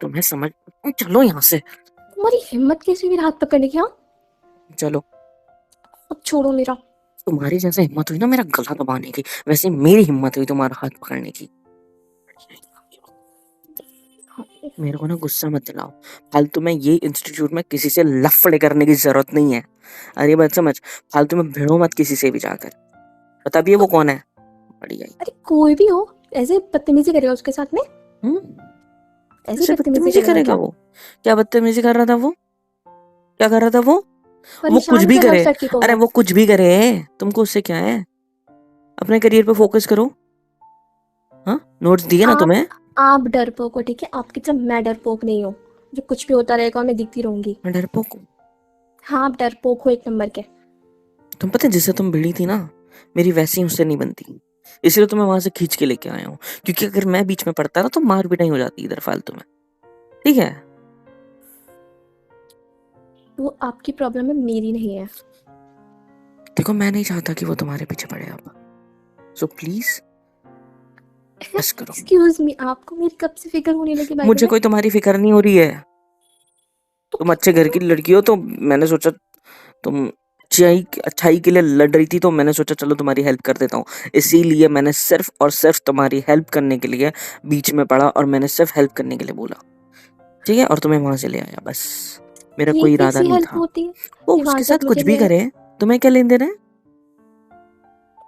तुम्हें समझ, चलो यहाँ से, तुम्हारी हिम्मत कैसे मेरा हाथ पकड़ने की? हाँ, चलो। अब छोड़ो मेरा। तुम्हारी जैसे हिम्मत हुई ना मेरा गला दबाने की, वैसे मेरी हिम्मत हुई तुम्हारा हाथ पकड़ने की। मेरे को ना गुस्सा मत दिलाओ। फालतू में ये इंस्टीट्यूट में किसी से लफड़े करने की जरूरत नहीं है। अरे बात समझ, फालतू में भिड़ो मत किसी से भी जाकर। बता भी है वो कौन है। बढ़िया ही। अरे कोई भी हो, ऐसे बदतमीजी करेगा उसके साथ में? ऐसे ऐसे बदतमीजी बदतमीजी करेगा करेगा क्या? वो? क्या बदतमीजी कर रहा था वो? क्या कर रहा था वो कुछ परेशान भी कर रहा है करे। उस लड़की को अरे वो। वो कुछ भी करे, तुमको उससे क्या है? अपने करियर पे फोकस करो। हाँ, नोट्स दिए ना आप तुम्हें। आप डरपोक हो, ठीक है? आपकी जब मैं डरपोक नहीं हूँ, जो कुछ भी होता रहेगा मैं दिखती रहूंगी। मैं डरपोक हूँ? हाँ, आप डरपोक हो एक नंबर के। तुम पता है जिससे तुम भिड़ी थी ना, मेरी वैसी उससे नहीं बनती। इसलिए तुम्हें वहां से खींच के लेके आया हूँ, क्योंकि अगर मैं बीच में पड़ता ना तो मार पिटाई हो जाती इधर फालतू में। ठीक है। वो आपकी प्रॉब्लम है, मेरी नहीं है। देखो मैं नहीं चाहता कि वो तुम्हारे पीछे पड़े अब, सो प्लीज बस करो। एक्सक्यूज मी, आपको मेरी कब से फिक्र होने लगी बाय द मुझे वे? कोई तुम्हारी फिक्र नहीं हो रही है। तो तुम अच्छे घर की लड़की हो, तो मैंने सोचा तुम अच्छाई के लिए लड़ रही थी, तो मैंने सोचा चलो तुम्हारी हेल्प कर देता हूँ। इसीलिए मैंने सिर्फ और सिर्फ तुम्हारी हेल्प करने के लिए बीच में पड़ा, और मैंने सिर्फ हेल्प करने के लिए बोला। ठीक है, और तुम्हें वहां से ले आया बस। मेरा ये कोई इरादा कैसी नहीं हेल्प था। होती है वो कि वहां उसके से आप साथ कुछ मुझे भी ले आए? करे, तुम्हें क्या लेन देन है?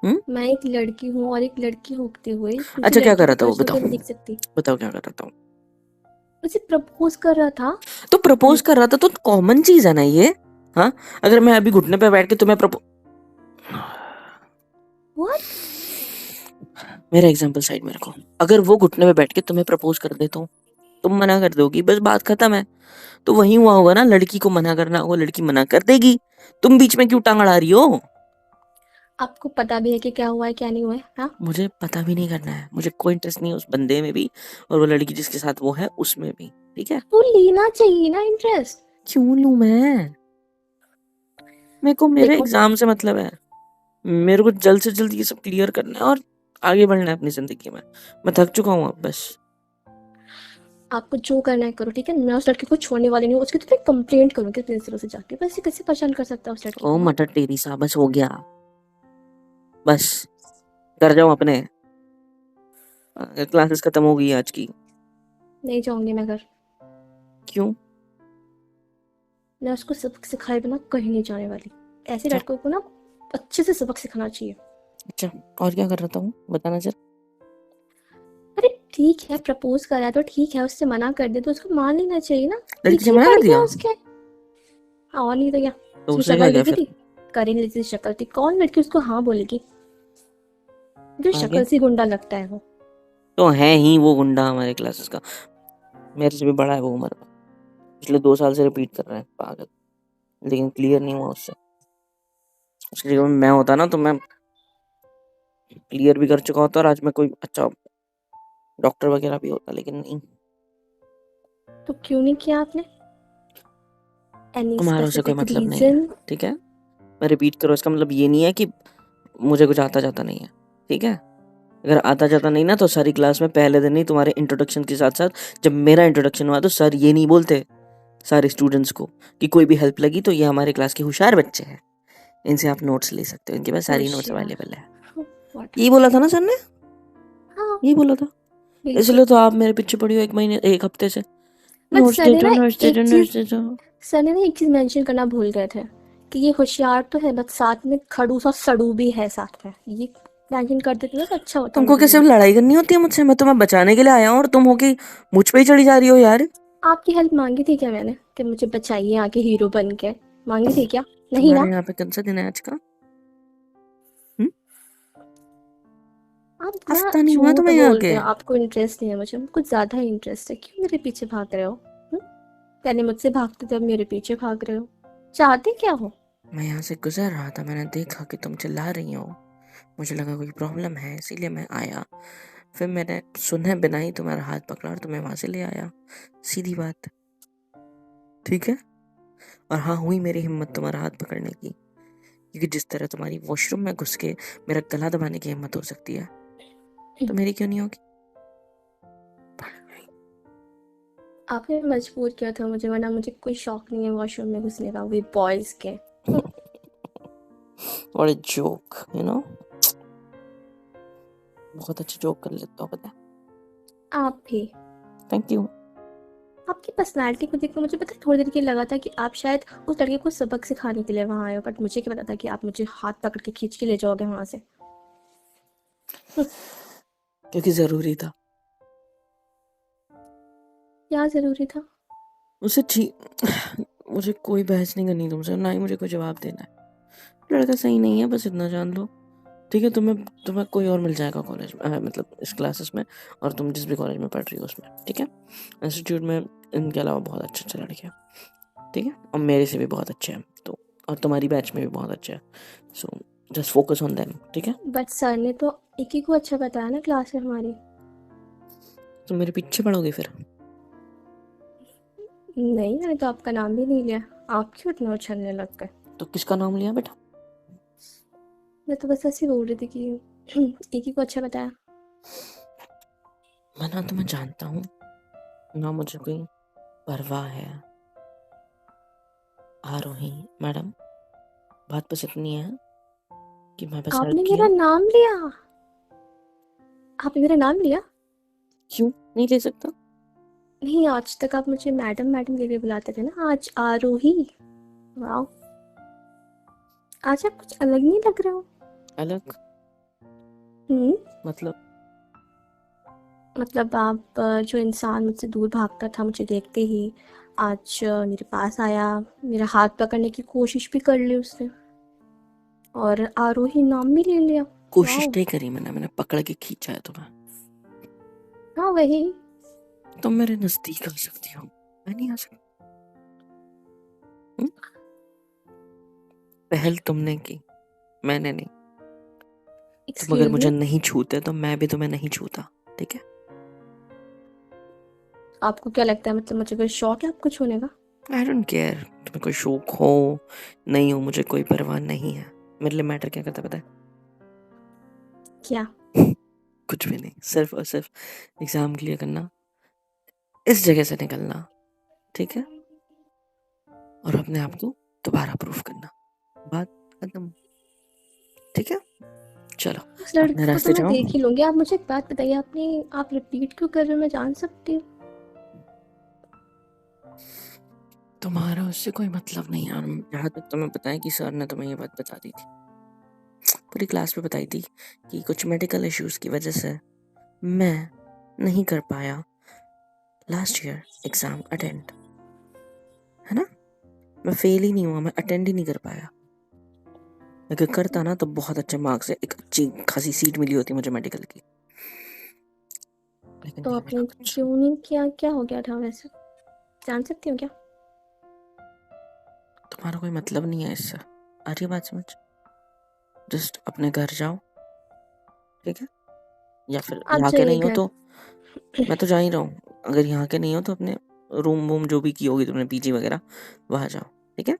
हम्म। मैं एक लड़की हूँ, और एक लड़की होते हुए दूसरी अच्छा क्या लड़की कर पे रहा था वो, क्रश बताओ। होते नहीं दिख सकती? बताओ क्या कर रहा था वो? उसे प्रपोज कर रहा था। तो प्रपोज कर रहा था तो कॉमन चीज है ना ये। हाँ, अगर मैं अभी घुटने पे बैठ के तुम्हें व्हाट? मेरा एग्जांपल साइड में रखो। अगर वो घुटने पे बैठ के तुम्हें प्रपोज कर दे तो तुम मना कर दोगी, बस बात खत्म है। तो वही हुआ होगा ना, लड़की को मना करना होगा, लड़की मना कर देगी। तुम बीच में क्यों टांग अड़ा रही हो? आपको पता भी है कि क्या हुआ है क्या नहीं हुआ है? हाँ, मुझे पता भी नहीं करना है, मुझे कोई इंटरेस्ट नहीं है उस बंदे में भी, और वो लड़की जिसके साथ वो है उसमें भी। ठीक है। तो लेना चाहिए ना इंटरेस्ट। क्यों लूं मैं? मेरे को मेरे देखो, एग्जाम से मतलब है। मेरे को जल्द से जल्द ये सब क्लियर करना है और आगे बढ़ना है अपनी जिंदगी में। मैं थक चुका हूँ अब बस। आपको जो करना है करो, ठीक है? मैं उस लड़की को छोड़ने वाली नहीं हूँ, उसकी तो मैं कंप्लेंट करूंगी प्रिंसिपल से जाके। बस ये कैसे परेशान कर सकता है उस लड़की ओ को? हाँ, मटर टेरी सा, बस हो गया। बस कर जाओ अपने। क्लासेस खत्म हो गई आज की। नहीं जाऊंगी मैं घर। क्यों? मैं उसको सबक सिखाए बिना कहीं नहीं जाने वाली। ऐसे अच्छा। लड़कों को ना अच्छे से सबक सिखाना चाहिए। अच्छा, और क्या कर रहा था वो, बताना जरा। अरे ठीक है, प्रपोज करा तो ठीक है, उससे मना कर दे तो उसको मान लेना चाहिए ना। लड़की से पीछे मना पड़ कर गया दिया? उसके। हाँ, और नहीं तो क्या। तो उसकी उसे क्या शक्ल क्या देखी फिर? थी? करीन जैसी शक्ल थी, कौन लड़की उसको हाँ बोलेगी? जो आगे? शक्ल से गुंडा लगता है वो। तो है ही वो गुंडा हमारे क्लासेस का। मेरे से भी बड़ा है वो उम्र में। पिछले 2 साल से रिपीट कर रहे हैं पागल, लेकिन क्लियर नहीं हुआ उससे। उसकी जगह में मैं होता ना तो मैं क्लियर भी कर चुका होता, और आज मैं कोई अच्छा डॉक्टर वगैरह भी होता, लेकिन नहीं। तो क्यों नहीं किया आपने? एनी तुम्हारा उसे कोई स्पेसिफिक मतलब नहीं है। रीजन? ठीक है। मैं रिपीट करो, इसका मतलब ये नहीं है कि मुझे कुछ आता जाता नहीं है। ठीक है। अगर आता जाता नहीं ना तो सारी क्लास में पहले दिन ही तुम्हारे इंट्रोडक्शन के साथ साथ, जब मेरा इंट्रोडक्शन हुआ तो सर ये नहीं बोलते सारे स्टूडेंट्स को कि कोई भी हेल्प लगी तो ये हमारे क्लास के होशियार बच्चे हैं, इनसे आप नोट्स ले सकते हो, इनके पास सारी नोट्स होशियार? अवेलेबल है। व्हाट? यही बोला था ना सर ने? हाँ, यही बोला था। बिल्कुल। इसलिए तो आप मेरे पीछे पड़ी हो 1 महीने 1 हफ्ते से। बट नोट्स दे दो, नोट्स दे दो, नोट्स दे दो। एक चीज मेंशन करना भूल गए थे कि ये होशियार तो है, बट साथ में खड़ूस और सड़ू भी है साथ में। ये मेंशन कर देते ना तो अच्छा होता तुमको मेरे क्या लिए। सिर्फ लड़ाई करनी होती है मुझसे? मैं तुम्हें बचाने के लिए आया हूँ और तुम होके मुझ पे ही चढ़ी जा रही हो यार। आपकी हेल्प मांगी थी क्या मैंने कि मुझे बचाइए आके हीरो बन के? मांगी थी क्या? नहीं तुम्हारे ना? यहाँ पे कौन सा दिन है आज का? हम्म? आप ना हफ्ता नहीं हुआ झूठ तुम्हें यहाँ बोल के। रहे हो, आपको इंटरेस्ट नहीं है मुझे। कुछ ज्यादा ही इंटरेस्ट है। क्यों मेरे पीछे भाग रहे हो? हम्म? पहले मुझसे भागते थे, अब मेरे पीछे भाग रहे हो। चाहते क्या हो? मैं यहाँ से गुजर रहा था, मैंने देखा कि तुम चिल्ला रही हो, मुझे लगा कोई प्रॉब्लम है, इसीलिए मैं आया। फिर मैंने सुने बिना ही तुम्हारा हाथ पकड़ा और तुम्हें वहां से ले आया। सीधी बात। ठीक है। और हाँ, हुई मेरी हिम्मत तुम्हारा हाथ पकड़ने की, क्योंकि जिस तरह तुम्हारी वॉशरूम में घुस के मेरा गला दबाने की हिम्मत हो सकती है, तो मेरी क्यों नहीं होगी? आपने मजबूर किया था मुझे, वरना मुझे कोई शौक नहीं है वॉशरूम में घुसने का, वो बॉयज के। What a joke, you know? बहुत अच्छे जोक कर लेते हो पता है। आप भी। Thank you. आपकी पर्सनालिटी को देखकर मुझे पता है थोड़ी देर के लिए लगा था कि आप शायद उस लड़के को सबक सिखाने के लिए वहां आए हो, बट मुझे क्या पता था कि आप मुझे हाथ पकड़ के खींच के ले जाओगे वहां से। क्योंकि जरूरी था। क्या जरूरी था? मुझे मुझे कोई बहस नहीं करनी तुमसे, ना ही मुझे कोई जवाब देना है। लड़का सही नहीं है, बस इतना जान लो। ठीक है, तुम्हें कोई और मिल जाएगा कॉलेज में, मतलब इस क्लासेस में, और तुम जिस भी कॉलेज में पढ़ रही हो उसमें। ठीक है, इंस्टीट्यूट में इनके अलावा बहुत अच्छे अच्छे लड़के हैं। ठीक है, और मेरे से भी बहुत अच्छे हैं, तो और तुम्हारी बैच में भी बहुत अच्छे हैं। So just focus on them. ठीक है, बट सर ने तो एक ही को अच्छा बताया ना क्लास में हमारी। तुम मेरे पीछे पड़ोगे फिर? नहीं, मैंने तो आपका नाम भी नहीं लिया। आप क्यों इतना उछलने लग गए? तो किसका नाम लिया बेटा? मैं तो बस ऐसे ही बोल रही थी कि एक ही को अच्छा बताया। मैं ना तुम्हें जानता हूँ ना, मुझे कोई परवाह है। आरोही मैडम, बात बस इतनी है कि मैं बस आपने लड़की मेरा हूँ। नाम लिया? आपने मेरा नाम लिया? क्यों नहीं ले सकता? नहीं, आज तक आप मुझे मैडम मैडम के लिए बुलाते थे ना, आज आरोही। वाह, आज आप कुछ अलग नहीं लग रहे हो। अलग हम्म मतलब? मतलब आप जो इंसान मुझसे दूर भागता था मुझे देखते ही, आज मेरे पास आया, मेरा हाथ पकड़ने की कोशिश भी कर ली उसने, और आरोही नाम भी ले लिया। कोशिश वाह। नहीं करी मैंने पकड़ के खींचा है तुम्हें। हाँ, वही। तुम मेरे नजदीक आ सकती हो, मैं नहीं आ सकती। हम्म? पहल तुमने की, मैंने नहीं। तुम अगर एक्सक्यूज मुझे मी। नहीं छूते तो मैं भी तुम्हें नहीं छूता। ठीक है, आपको क्या लगता है, मतलब मुझे कोई शौक है आपको छूने का? आई डोंट केयर तुम्हें कोई शौक हो नहीं हो, मुझे कोई परवाह नहीं है। मेरे लिए मैटर क्या करता है पता है? क्या? कुछ भी नहीं, सिर्फ और सिर्फ एग्जाम क्लियर करना, इस जगह से निकलना। ठीक है, और अपने आप को दोबारा प्रूफ करना, बात खत्म। ठीक है, चलो उस अपने लड़के को तो रास्ते मैं जाओ। देख ही लूंगी। आप मुझे एक बात बताइए, आप रिपीट क्यों कर रहे हो, मैं जान सकती हूँ? तुम्हारा उससे कोई मतलब नहीं यार। जहाँ तक तुम्हें पता है कि सर ने तुम्हें ये बात बता दी थी, पूरी क्लास में बताई थी, कि कुछ मेडिकल इश्यूज की वजह से मैं नहीं कर पाया लास्ट ईयर एग्जाम अटेंड, है ना? मैं फेल ही नहीं हुआ, मैं अटेंड ही नहीं कर पाया। अगर करता ना तो बहुत अच्छे मार्क्स से एक अच्छी खासी सीट मिली होती मुझे मेडिकल की, लेकिन तो नहीं मिला आपने कुछ। क्यों नहीं किया, क्या हो गया था वैसे, जान सकती हूँ क्या? तुम्हारा कोई मतलब नहीं है इससे, आ रही है बात समझ? जस्ट अपने घर जाओ। ठीक है, या फिर आप यहाँ के जाइए नहीं हो घर। तो मैं तो जा ही रहा हूँ। अगर यहाँ के नहीं हो तो अपने रूम वूम जो भी की होगी तुमने, पीजी वगैरह, वहां जाओ। ठीक है,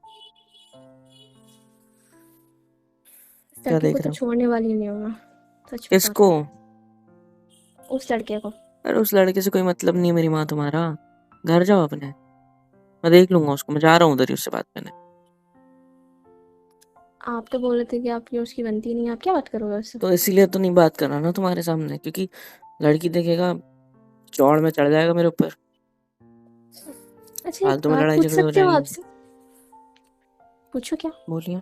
इस क्या लड़के देख को तो रहे हो? छोड़ने वाली नहीं हूँ मैं, सच बता किसको? रही हूँ। उस लड़के को। अरे उस लड़के से कोई मतलब नहीं है मेरी माँ तुम्हारा। घर जाओ अपने, मैं देख लूंगा उसको, मैं जा रहा हूँ उधर ही उससे बात करने। आप तो बोल रहे थे कि आपकी और उसकी बनती नहीं है, आप क्या बात करोगे उससे? तो इसीलिए तो नहीं बात कर रहा ना तुम्हारे सामने, क्योंकि लड़की देखेगा चौड़ में चढ़ जाएगा मेरे ऊपर, अच्छा, एक फालतू में बात लड़ाई पूछ झगड़े हो सकते हो जाएंगे। आपसे? पूछो क्या? बोलिए।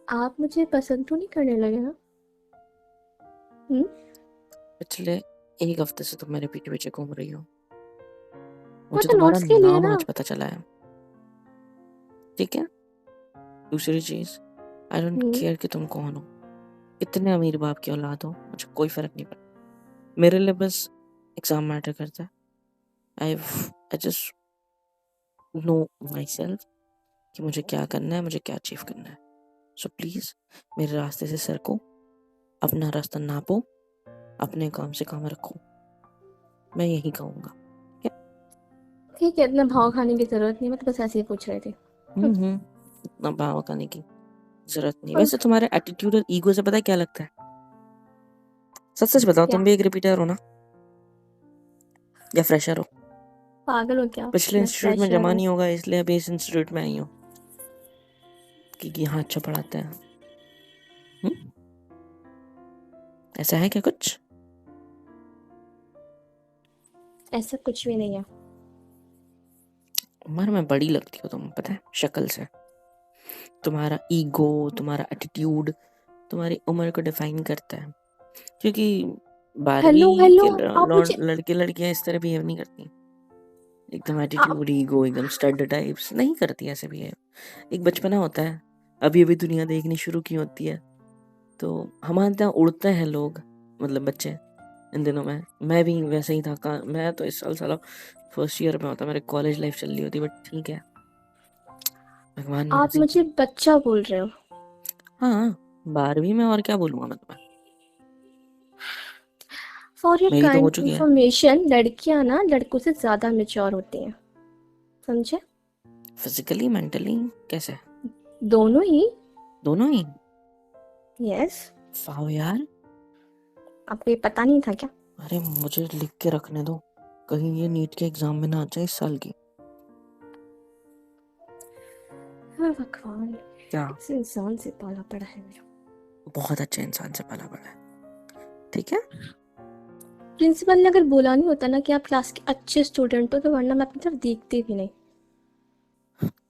आप मुझे पसंद तो नहीं करने लगे ना? हम्म पिछले एक हफ्ते से तुम मेरे पीछे पीछे घूम रही हो, वो मुझे तो तुम्हारा नोट्स के लिए नाम ना। आज पता चला है। ठीक है, दूसरी चीज, आई डोंट हम्म केयर कि तुम कौन हो, इतने अमीर बाप की औलाद हो, मुझे कोई फर्क नहीं पड़ता। मेरे लिए बस एग्जाम मैटर करता है। I just know my self कि मुझे क्या करना है, मुझे क्या अचीव करना है। सो प्लीज मेरे रास्ते से सरको, अपना रास्ता नापो, अपने काम से काम रखो, मैं यही कहूंगा। ठीक है, इतना भाव खाने की जरूरत नहीं, मैं तो बस ऐसे ही पूछ रही थी। इतना भाव खाने की जरूरत नहीं। और वैसे तुम्हारे एटीट्यूड और ईगो से पता है क्या लगता है? सच सच बताओ, क्या? तुम भी एक रिपीटर हो ना? या फ्रेशर हो? पागल हो क्या? पिछले मैं इंस्टीट्यूट में फ्रेशर जमा हूँ। नहीं होगा इसलिए अभी इस इंस्टीट्यूट में आई हूँ कि यहाँ अच्छा पढ़ाते हैं। ऐसा है क्या कुछ? ऐसा कुछ भी नहीं है। उम्र में बड़ी लगती हो तुम, पता है, शक्ल से। तुम्हारा ईगो, तुम्हारा एटीट्यूड तुम्हारी उम्र को डिफाइन करता है, क्योंकि हेलो 12वीं हेलो, के आप मुझे लड़के लड़कियां इस तरह बिहेव नहीं करती। एकदम आप एटीट्यूड, ईगो, एकदम स्टड टाइप्स नहीं करती ऐसे बिहेव। एक बचपना होता है, अभी अभी दुनिया देखनी शुरू की होती है, तो हमारे यहाँ उड़ते हैं लोग, मतलब बच्चे इन दिनों में। मैं भी वैसे ही था। मैं तो इस साल साला फर्स्ट ईयर में होता, मेरे कॉलेज लाइफ चल रही होती, बट ठीक है, भगवान ने आप ऐसे ही मुझे किया। बच्चा बोल रहे हो? हाँ, 12वीं में और क्या बोलूंगा मैं तुम्हें। फॉर योर मेरी तो हो काइंड चुकी है। इंफॉर्मेशन, लड़कियां ना लड़कों से ज़्यादा मैच्योर होती हैं, समझे? फिजिकली, मेंटली, कैसे? दोनों ही। दोनों ही? यस। वाह यार। आपको ये पता नहीं था क्या? अरे मुझे लिख के रखने दो, कहीं ये नीट के एग्जाम में ना आ जाए इस साल की। हाँ भगवान, क्या? इस इंसान से पाला पड़ा है मेरा। बहुत अच्छे इंसान से पाला पड़ा है, ठीक है। प्रिंसिपल ने अगर बोला नहीं होता ना कि आप क्लास के अच्छे स्टूडेंट हो, तो वरना मैं अपनी तरफ देखती भी नहीं।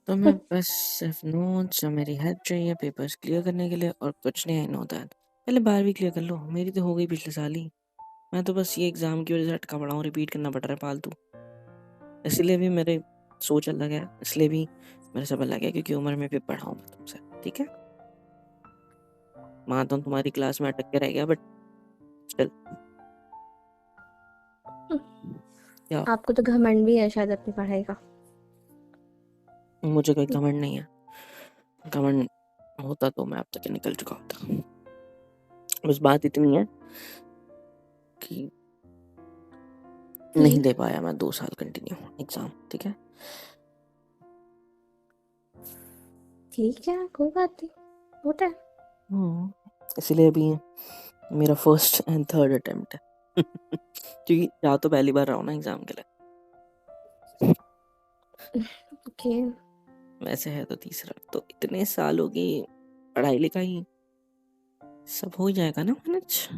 तो मैं बस सिर्फ नोट्स और मेरी हेल्प चाहिए पेपर्स क्लियर करने के लिए, और कुछ नहीं। I know that. पहले 12वीं क्लियर कर लो, मेरी तो हो गई पिछले साल ही। मैं तो बस ये एग्जाम की वजह से अटका पड़ा हूँ, रिपीट करना पड़ रहा है फालतू। इसलिए भी मेरे सोच अलग है, इसलिए भी मेरा सब अलग है, क्योंकि उम्र में भी बड़ा हूँ मैं तुमसे, ठीक है। मानता हूँ तुम्हारी क्लास में अटक के रह गया, बट स्टिल। क्या? आपको तो घमंड भी है शायद अपनी पढ़ाई का। मुझे कोई घमंड नहीं है। घमंड होता तो मैं अब तक निकल चुका होता। बस बात इतनी है कि नहीं दे पाया मैं 2 साल कंटिन्यू एग्जाम, ठीक है। ठीक है, कोई बात नहीं, होता है। इसलिए अभी मेरा फर्स्ट एंड थर्ड अटेम्प्ट है क्योंकि जा तो पहली बार रहा हूँ ना एग्जाम के लिए। ओके। वैसे है तो तीसरा। तो इतने सालों की पढ़ाई लिखाई सब हो ही जाएगा ना मैनेज।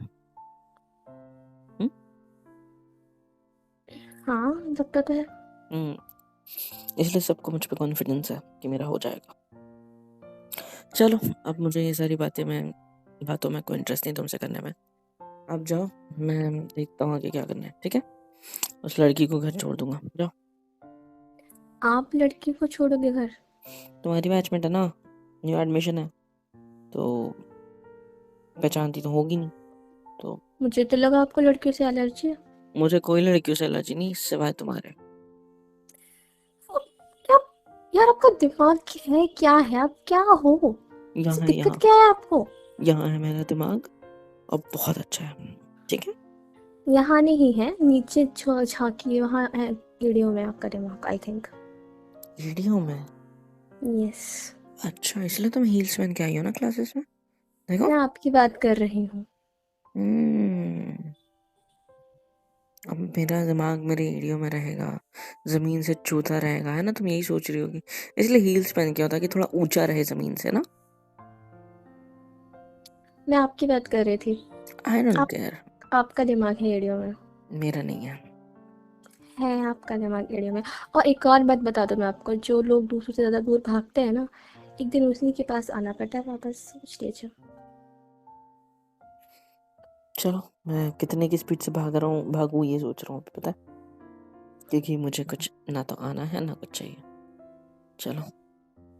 हाँ, लगता तो है। इसलिए सबको मुझ पे कॉन्फिडेंस है कि मेरा हो जाएगा। चलो, अब मुझे ये सारी बातों में कोई इंटरेस्ट नहीं तुमसे करने में। आप जाओ, मैं देखता हूँ आगे क्या करना है, ठीक है। उस लड़की को घर छोड़ दूंगा, जाओ। आप लड़की को छोड़ोगे घर? तुम्हारी बैचमेट है ना, न्यू एडमिशन है, तो पहचानती तो होगी नहीं। तो मुझे तो लगा आपको लड़कियों से एलर्जी है। मुझे कोई लड़कियों से एलर्जी नहीं सिवाय तुम्हारे। क्या? यार आपका दिमाग है क्या है? आप क्या हो? यहाँ ऐसी है, दिक्कत यहाँ क्या है आपको? यहाँ है मेरा दिमाग, और बहुत अच्छा है, ठीक है। यहाँ नहीं है, नीचे झांकी वहाँ है। वीडियो में आपका दिमाग, आई थिंक। वीडियो में? यस। अच्छा, इसलिए तुम हील्स पहन के आई हो ना क्लासेस में, देखो। मैं आपकी बात कर रही हूँ। हम्म अब मेरा दिमाग मेरे एरियो में रहेगा, जमीन से छूता रहेगा, है ना। तुम यही सोच रही होगी, इसलिए हील्स पहन के होता कि थोड़ा ऊंचा रहे जमीन से ना। मैं आपकी बात कर रही थी। आई डोंट आप केयर। आपका दिमाग है एड़ियों में। मेरा नहीं है। है आपका दिमाग एड़ियों में। और एक और बात बता दूं मैं आपको, जो लोग दूसरों से ज़्यादा दूर भागते हैं ना, एक दिन उसी के पास आना पड़ता है वापस, सोच लीजिए। चलो, मैं कितने की स्पीड से भागूं ये सोच रहा हूँ, पता है, क्योंकि मुझे कुछ ना तो आना है ना कुछ चाहिए। चलो,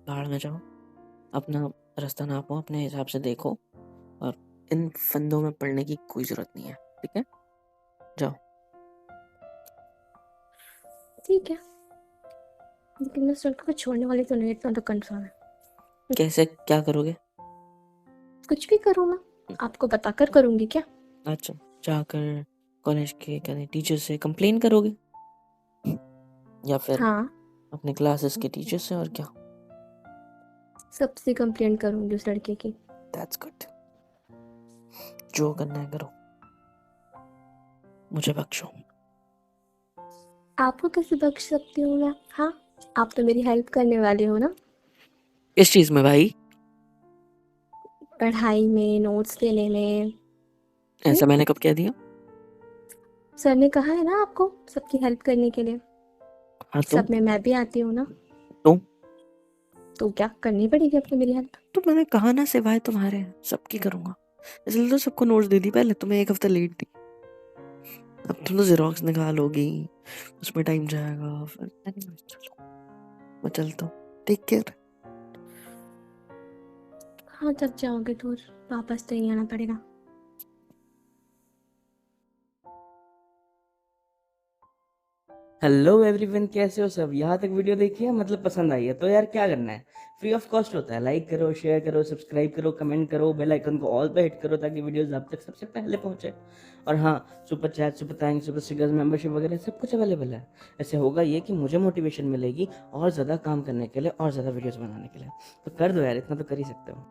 भाड़ में जाओ, अपना रास्ता नापो, अपने हिसाब से देखो, और इन फंदों में पड़ने की कोई जरूरत नहीं है, ठीक है। जाओ। ठीक है, लेकिन मैं उस लड़के को छोड़ने वाली तो नहीं, इतना तो कंफर्म है। कैसे, क्या करोगे? कुछ भी करूँ मैं, आपको बताकर करूँगी क्या? अच्छा, जाकर कॉलेज के कहते टीचर से कंप्लेन करोगे, या फिर हाँ, अपने क्लासेस के टीचर से, और क्या? सबसे कंप्लेंट करूँगी उस लड़के की। दैट्स गुड, जो करना है करो, मुझे बख्शो। आपको कैसे बख्श सकती हूँ मैं? हाँ, आप तो मेरी हेल्प करने वाले हो ना, किस चीज़ में भाई? पढ़ाई में, नोट्स देने में। ऐसा मैंने कब कह दिया? सर ने कहा है ना आपको सबकी हेल्प करने के लिए। हाँ सब में मैं भी आती हूँ ना, तो तो क्या करनी पड़ेगी आपको मेरी हेल्प। तो मैंने कहा ना, सिवाय तुम्हारे सबकी करूंगा। इसलिए तो सबको नोट्स दे दी पहले, तुम्हें एक हफ्ता लेट दी। अब तुम तो जेरोक्स निकालोगी, उसमें टाइम जाएगा। फिर चलो, मैं चलता हूँ, टेक केयर। हाँ, जब जाओगे दूर वापस तो नहीं आना पड़ेगा। हेलो एवरीवन, कैसे हो सब? यहाँ तक वीडियो देखी है, मतलब पसंद आई है तो यार क्या करना है, फ्री ऑफ कॉस्ट होता है। लाइक करो, शेयर करो, सब्सक्राइब करो, कमेंट करो, बेल आइकन को ऑल पे हिट करो ताकि वीडियोस आप तक सबसे पहले पहुंचे। और हाँ, super chat, super thanks, super stickers, membership वगैरह सब कुछ अवेलेबल है। ऐसे होगा ये कि मुझे मोटिवेशन मिलेगी और ज़्यादा काम करने के लिए और ज़्यादा वीडियोज़ बनाने के लिए। तो कर दो यार, इतना तो कर ही सकते हो।